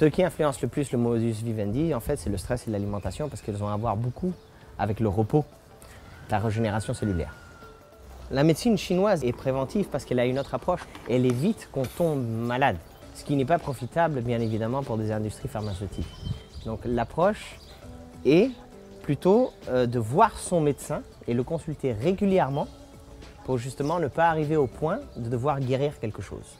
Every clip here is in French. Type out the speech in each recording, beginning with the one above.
Ce qui influence le plus le modus vivendi, en fait, c'est le stress et l'alimentation parce qu'ils ont à voir beaucoup avec le repos, la régénération cellulaire. La médecine chinoise est préventive parce qu'elle a une autre approche. Elle évite qu'on tombe malade, ce qui n'est pas profitable, bien évidemment, pour des industries pharmaceutiques. Donc l'approche est plutôt de voir son médecin et le consulter régulièrement pour justement ne pas arriver au point de devoir guérir quelque chose.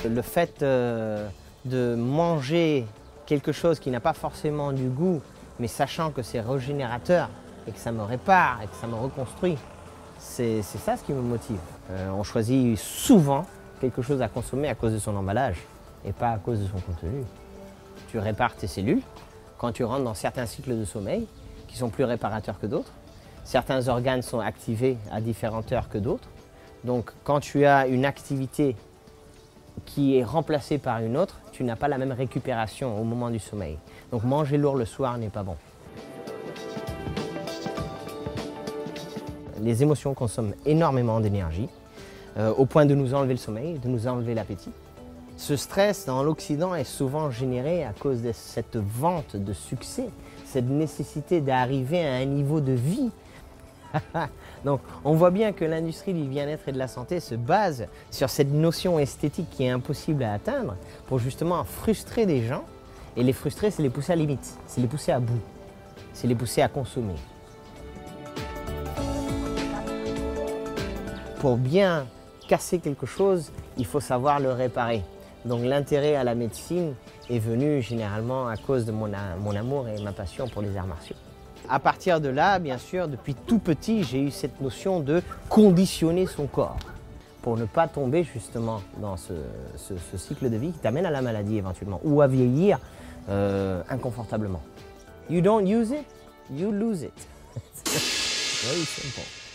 Le fait de manger quelque chose qui n'a pas forcément du goût, mais sachant que c'est régénérateur et que ça me répare et que ça me reconstruit, c'est ça ce qui me motive. On choisit souvent quelque chose à consommer à cause de son emballage et pas à cause de son contenu. Tu répares tes cellules quand tu rentres dans certains cycles de sommeil qui sont plus réparateurs que d'autres. Certains organes sont activés à différentes heures que d'autres. Donc quand tu as une activité qui est remplacée par une autre, tu n'as pas la même récupération au moment du sommeil. Donc manger lourd le soir n'est pas bon. Les émotions consomment énormément d'énergie, au point de nous enlever le sommeil, de nous enlever l'appétit. Ce stress dans l'Occident est souvent généré à cause de cette vente de succès, cette nécessité d'arriver à un niveau de vie. Donc on voit bien que l'industrie du bien-être et de la santé se base sur cette notion esthétique qui est impossible à atteindre pour justement frustrer des gens. Et les frustrer, c'est les pousser à la limite, c'est les pousser à bout, c'est les pousser à consommer. Pour bien casser quelque chose, il faut savoir le réparer. Donc l'intérêt à la médecine est venu généralement à cause de mon amour et ma passion pour les arts martiaux. À partir de là, bien sûr, depuis tout petit, j'ai eu cette notion de conditionner son corps pour ne pas tomber justement dans ce cycle de vie qui t'amène à la maladie éventuellement ou à vieillir inconfortablement. You don't use it, you lose it. Very simple.